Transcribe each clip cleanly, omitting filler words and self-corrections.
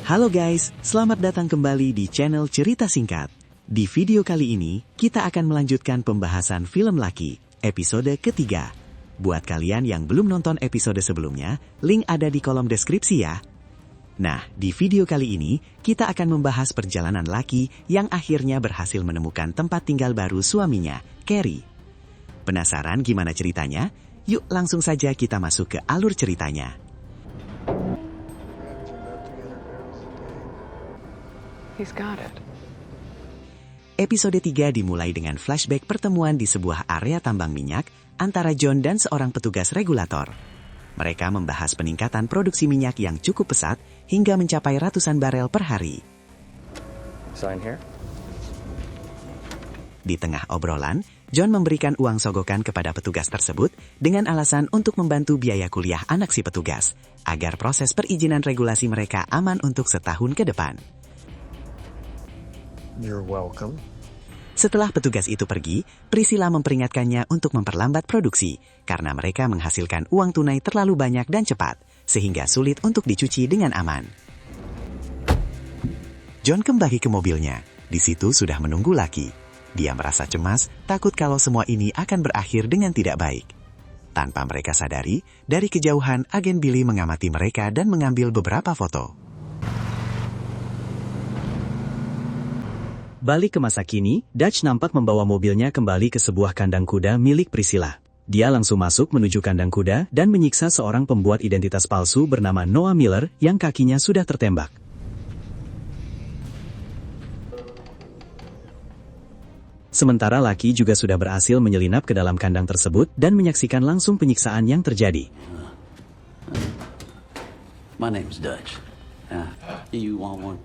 Halo guys, selamat datang kembali di channel Cerita Singkat. Di video kali ini, kita akan melanjutkan pembahasan film Lucky, episode ketiga. Buat kalian yang belum nonton episode sebelumnya, link ada di kolom deskripsi ya. Nah, di video kali ini, kita akan membahas perjalanan Lucky yang akhirnya berhasil menemukan tempat tinggal baru suaminya, Carrie. Penasaran gimana ceritanya? Yuk langsung saja kita masuk ke alur ceritanya. He's got it. Episode 3 dimulai dengan flashback pertemuan di sebuah area tambang minyak antara John dan seorang petugas regulator. Mereka membahas peningkatan produksi minyak yang cukup pesat hingga mencapai ratusan barel per hari. Sign here. Di tengah obrolan, John memberikan uang sogokan kepada petugas tersebut dengan alasan untuk membantu biaya kuliah anak si petugas, agar proses perizinan regulasi mereka aman untuk setahun ke depan. You're welcome. Setelah petugas itu pergi, Priscilla memperingatkannya untuk memperlambat produksi, karena mereka menghasilkan uang tunai terlalu banyak dan cepat, sehingga sulit untuk dicuci dengan aman. John kembali ke mobilnya. Di situ sudah menunggu Lucky. Dia merasa cemas, takut kalau semua ini akan berakhir dengan tidak baik. Tanpa mereka sadari, dari kejauhan agen Billy mengamati mereka dan mengambil beberapa foto. Balik ke masa kini, Dutch nampak membawa mobilnya kembali ke sebuah kandang kuda milik Priscilla. Dia langsung masuk menuju kandang kuda dan menyiksa seorang pembuat identitas palsu bernama Noah Miller yang kakinya sudah tertembak. Sementara Lucky juga sudah berhasil menyelinap ke dalam kandang tersebut dan menyaksikan langsung penyiksaan yang terjadi. My name's Dutch. You want one?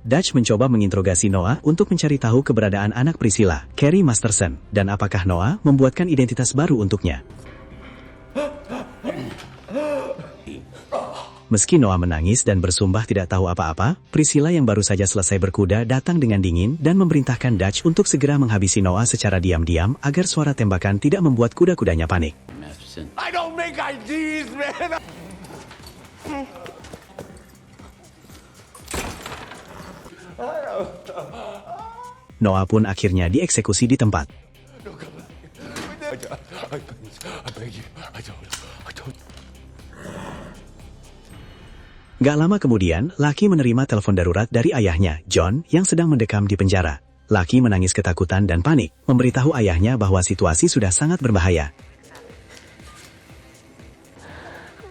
Dutch mencoba menginterogasi Noah untuk mencari tahu keberadaan anak Priscilla, Carrie Masterson, dan apakah Noah membuatkan identitas baru untuknya. Meski Noah menangis dan bersumpah tidak tahu apa-apa, Priscilla yang baru saja selesai berkuda datang dengan dingin dan memerintahkan Dutch untuk segera menghabisi Noah secara diam-diam agar suara tembakan tidak membuat kuda-kudanya panik. I don't make IDs, man. Noah pun akhirnya dieksekusi di tempat. Gak lama kemudian, Lucky menerima telepon darurat dari ayahnya, John, yang sedang mendekam di penjara. Lucky menangis ketakutan dan panik, memberitahu ayahnya bahwa situasi sudah sangat berbahaya.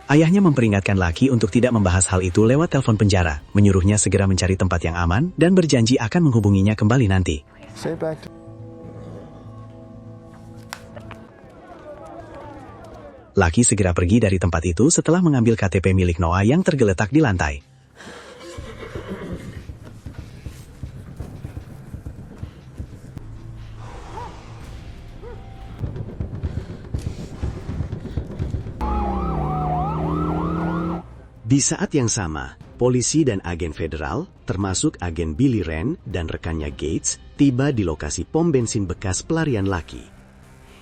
Ayahnya memperingatkan Lucky untuk tidak membahas hal itu lewat telepon penjara, menyuruhnya segera mencari tempat yang aman, dan berjanji akan menghubunginya kembali nanti. Lucky segera pergi dari tempat itu setelah mengambil KTP milik Noah yang tergeletak di lantai. Di saat yang sama, polisi dan agen federal, termasuk agen Billy Rand dan rekannya Gates, tiba di lokasi pom bensin bekas pelarian Lucky.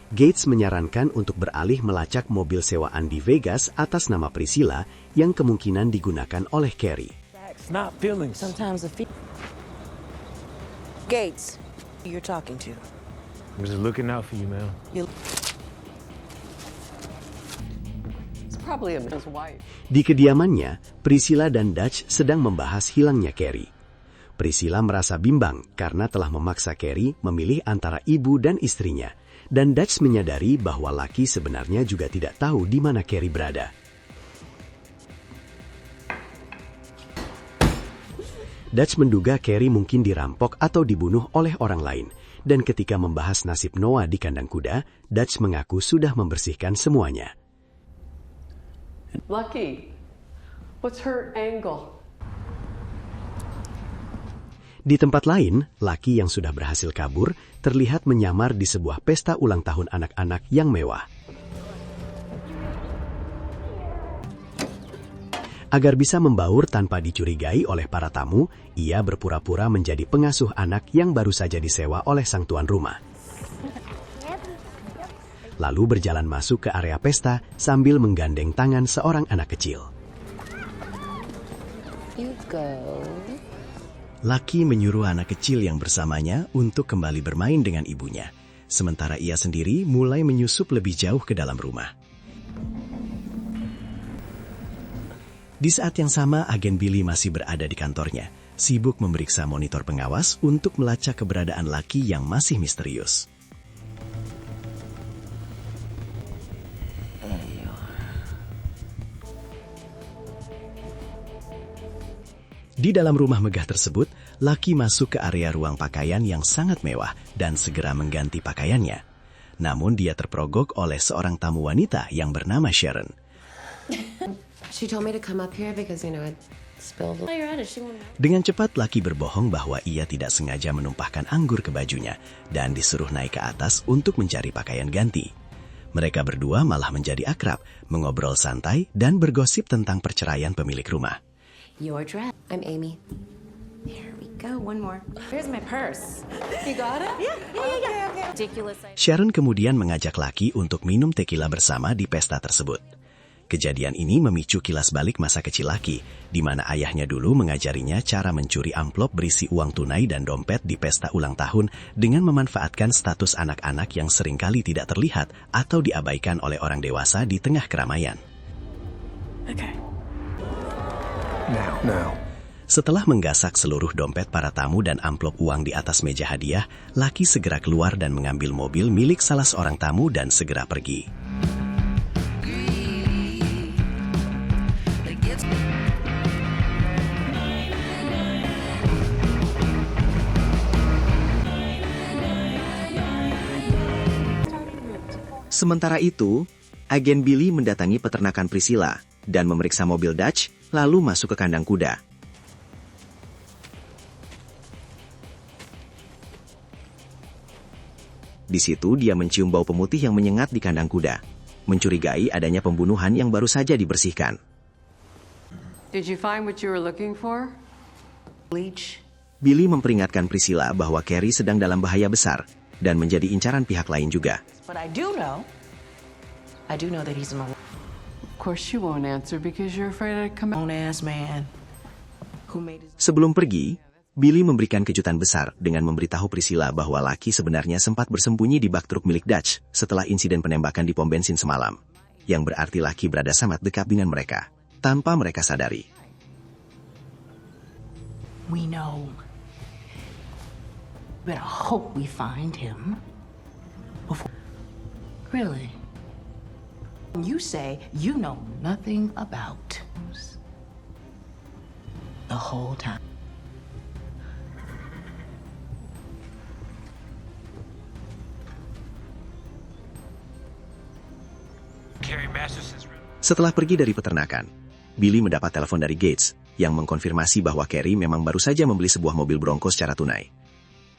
Gates menyarankan untuk beralih melacak mobil sewaan di Vegas atas nama Priscilla yang kemungkinan digunakan oleh Carrie. Not feelings. Sometimes Gates, you're talking to. I'm just looking out for you, man. It's probably his wife. Di kediamannya, Priscilla dan Dutch sedang membahas hilangnya Carrie. Priscilla merasa bimbang karena telah memaksa Carrie memilih antara ibu dan istrinya. Dan Dutch menyadari bahwa Lucky sebenarnya juga tidak tahu di mana Carrie berada. Dutch menduga Carrie mungkin dirampok atau dibunuh oleh orang lain. Dan ketika membahas nasib Noah di kandang kuda, Dutch mengaku sudah membersihkan semuanya. Lucky, what's her angle? Di tempat lain, Lucky yang sudah berhasil kabur terlihat menyamar di sebuah pesta ulang tahun anak-anak yang mewah. Agar bisa membaur tanpa dicurigai oleh para tamu, ia berpura-pura menjadi pengasuh anak yang baru saja disewa oleh sang tuan rumah. lalu berjalan masuk ke area pesta sambil menggandeng tangan seorang anak kecil. You go. Lucky menyuruh anak kecil yang bersamanya untuk kembali bermain dengan ibunya, sementara ia sendiri mulai menyusup lebih jauh ke dalam rumah. Di saat yang sama, agen Billy masih berada di kantornya, sibuk memeriksa monitor pengawas untuk melacak keberadaan Lucky yang masih misterius. Di dalam rumah megah tersebut, Lucky masuk ke area ruang pakaian yang sangat mewah dan segera mengganti pakaiannya. Namun dia terperogok oleh seorang tamu wanita yang bernama Sharon. She told me to come up here because, it spilled. Dengan cepat, Lucky berbohong bahwa ia tidak sengaja menumpahkan anggur ke bajunya dan disuruh naik ke atas untuk mencari pakaian ganti. Mereka berdua malah menjadi akrab, mengobrol santai, dan bergosip tentang perceraian pemilik rumah. Your dress. I'm Amy. Here we go. One more. Here's my purse. You got it? Yeah. Okay. Ridiculous. Sharon kemudian mengajak Lucky untuk minum tequila bersama di pesta tersebut. Kejadian ini memicu kilas balik masa kecil Lucky, di mana ayahnya dulu mengajarinya cara mencuri amplop berisi uang tunai dan dompet di pesta ulang tahun dengan memanfaatkan status anak-anak yang seringkali tidak terlihat atau diabaikan oleh orang dewasa di tengah keramaian. Okay. Now. Setelah menggasak seluruh dompet para tamu dan amplop uang di atas meja hadiah, Lucky segera keluar dan mengambil mobil milik salah seorang tamu dan segera pergi. Sementara itu, agen Billy mendatangi peternakan Priscilla dan memeriksa mobil Dutch, lalu masuk ke kandang kuda. Di situ dia mencium bau pemutih yang menyengat di kandang kuda, mencurigai adanya pembunuhan yang baru saja dibersihkan. Did you find what you were looking for? Bleach. Billy memperingatkan Priscilla bahwa Carrie sedang dalam bahaya besar dan menjadi incaran pihak lain juga. But I do know that he's in my Of course you won't answer because you're afraid I'd come out. own ass man who made his... Sebelum pergi, Billy memberikan kejutan besar dengan memberitahu Priscilla bahwa Lucky sebenarnya sempat bersembunyi di bak truk milik Dutch setelah insiden penembakan di pom bensin semalam, yang berarti Lucky berada sangat dekat dengan mereka, tanpa mereka sadari. We know. Better hope we find him. Really? You say you know nothing about the whole time. Setelah pergi dari peternakan, Billy mendapat telepon dari Gates yang mengkonfirmasi bahwa Carrie memang baru saja membeli sebuah mobil Bronco secara tunai.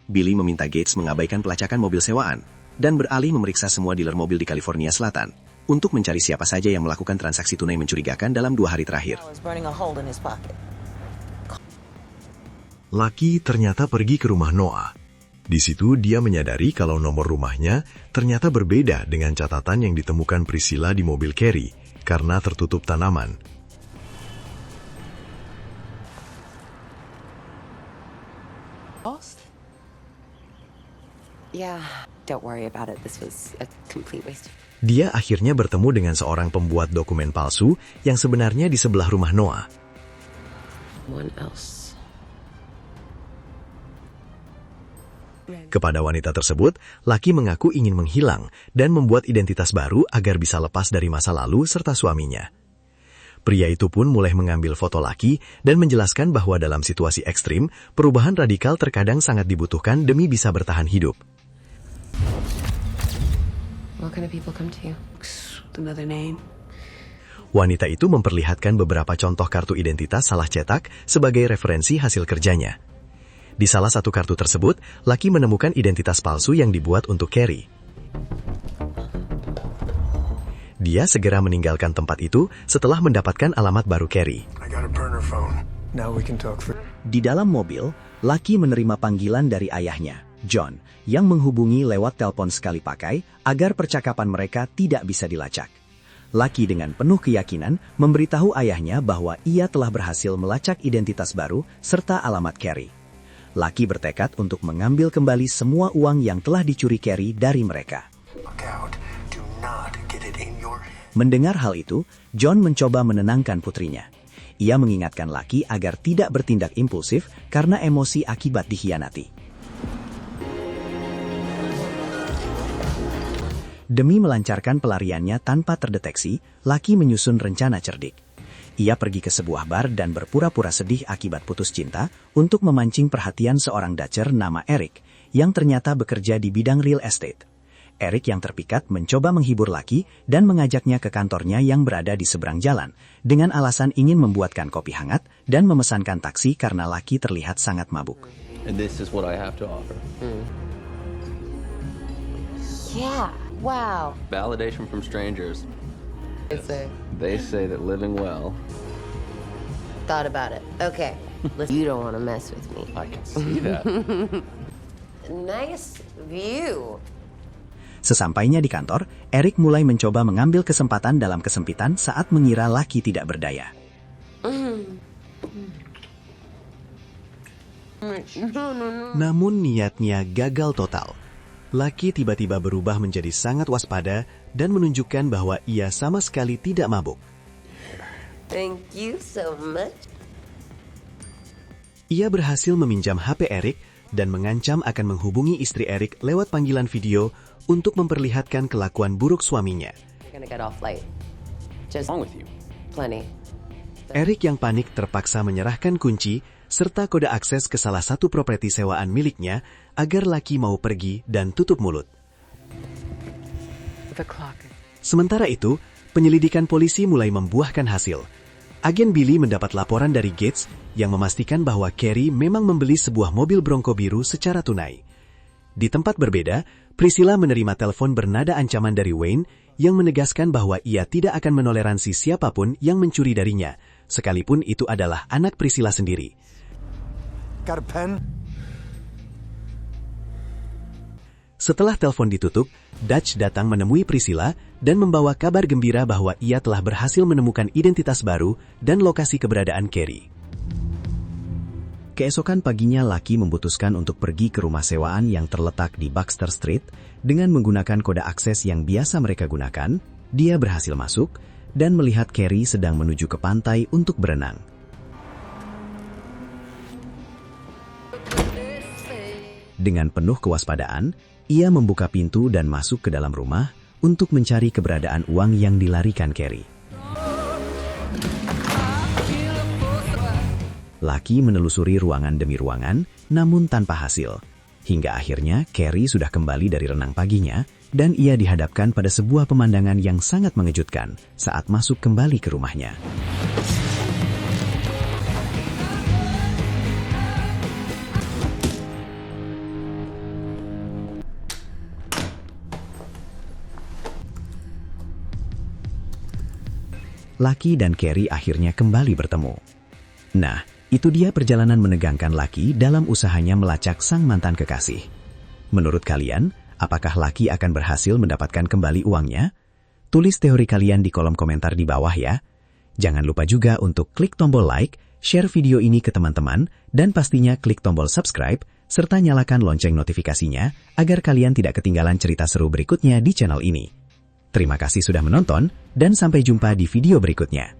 Billy meminta Gates mengabaikan pelacakan mobil sewaan dan beralih memeriksa semua dealer mobil di California Selatan untuk mencari siapa saja yang melakukan transaksi tunai mencurigakan dalam 2 hari terakhir. Lucky ternyata pergi ke rumah Noah. Di situ dia menyadari kalau nomor rumahnya ternyata berbeda dengan catatan yang ditemukan Priscilla di mobil Carrie karena tertutup tanaman. Yeah, don't worry about it. This was a complete waste. Dia akhirnya bertemu dengan seorang pembuat dokumen palsu yang sebenarnya di sebelah rumah Noah. One else. Kepada wanita tersebut, Lucky mengaku ingin menghilang dan membuat identitas baru agar bisa lepas dari masa lalu serta suaminya. Pria itu pun mulai mengambil foto Lucky dan menjelaskan bahwa dalam situasi ekstrim, perubahan radikal terkadang sangat dibutuhkan demi bisa bertahan hidup. What kind of people come to you? Another name. Wanita itu memperlihatkan beberapa contoh kartu identitas salah cetak sebagai referensi hasil kerjanya. Di salah satu kartu tersebut, Lucky menemukan identitas palsu yang dibuat untuk Carrie. Dia segera meninggalkan tempat itu setelah mendapatkan alamat baru Carrie. Di dalam mobil, Lucky menerima panggilan dari ayahnya John, yang menghubungi lewat telepon sekali pakai agar percakapan mereka tidak bisa dilacak. Lucky dengan penuh keyakinan memberitahu ayahnya bahwa ia telah berhasil melacak identitas baru serta alamat Carrie. Lucky bertekad untuk mengambil kembali semua uang yang telah dicuri Carrie dari mereka. Mendengar hal itu, John mencoba menenangkan putrinya. Ia mengingatkan Lucky agar tidak bertindak impulsif karena emosi akibat dikhianati. Demi melancarkan pelariannya tanpa terdeteksi, Lucky menyusun rencana cerdik. Ia pergi ke sebuah bar dan berpura-pura sedih akibat putus cinta untuk memancing perhatian seorang Dutcher nama Eric, yang ternyata bekerja di bidang real estate. Eric yang terpikat mencoba menghibur Lucky dan mengajaknya ke kantornya yang berada di seberang jalan, dengan alasan ingin membuatkan kopi hangat dan memesankan taksi karena Lucky terlihat sangat mabuk. And this is what I have to offer. Yeah. Wow. Validation from strangers. They say that living well. Thought about it. Okay. Listen, you don't want to mess with me. I can see that. Nice view. Sesampainya di kantor, Eric mulai mencoba mengambil kesempatan dalam kesempitan saat mengira Lucky tidak berdaya. Namun niatnya gagal total. Lucky tiba-tiba berubah menjadi sangat waspada dan menunjukkan bahwa ia sama sekali tidak mabuk. Thank you so much. Ia berhasil meminjam HP Eric dan mengancam akan menghubungi istri Eric lewat panggilan video untuk memperlihatkan kelakuan buruk suaminya. You're gonna get off light. Just What's wrong with you? plenty. Eric yang panik terpaksa menyerahkan kunci serta kode akses ke salah satu properti sewaan miliknya agar Lucky mau pergi dan tutup mulut. The clock. Sementara itu, penyelidikan polisi mulai membuahkan hasil. Agen Billy mendapat laporan dari Gates yang memastikan bahwa Carrie memang membeli sebuah mobil Bronco biru secara tunai. Di tempat berbeda, Priscilla menerima telepon bernada ancaman dari Wayne yang menegaskan bahwa ia tidak akan menoleransi siapapun yang mencuri darinya, sekalipun itu adalah anak Priscilla sendiri. Got a pen? Setelah telepon ditutup, Dutch datang menemui Priscilla dan membawa kabar gembira bahwa ia telah berhasil menemukan identitas baru dan lokasi keberadaan Carrie. Keesokan paginya, Lucky memutuskan untuk pergi ke rumah sewaan yang terletak di Baxter Street. Dengan menggunakan kode akses yang biasa mereka gunakan, dia berhasil masuk dan melihat Carrie sedang menuju ke pantai untuk berenang. Dengan penuh kewaspadaan, ia membuka pintu dan masuk ke dalam rumah untuk mencari keberadaan uang yang dilarikan Carrie. Lucky menelusuri ruangan demi ruangan, namun tanpa hasil. Hingga akhirnya Carrie sudah kembali dari renang paginya, dan ia dihadapkan pada sebuah pemandangan yang sangat mengejutkan saat masuk kembali ke rumahnya. Lucky dan Carrie akhirnya kembali bertemu. Nah, itu dia perjalanan menegangkan Lucky dalam usahanya melacak sang mantan kekasih. Menurut kalian, apakah Lucky akan berhasil mendapatkan kembali uangnya? Tulis teori kalian di kolom komentar di bawah ya. Jangan lupa juga untuk klik tombol like, share video ini ke teman-teman, dan pastinya klik tombol subscribe, serta nyalakan lonceng notifikasinya agar kalian tidak ketinggalan cerita seru berikutnya di channel ini. Terima kasih sudah menonton, dan sampai jumpa di video berikutnya.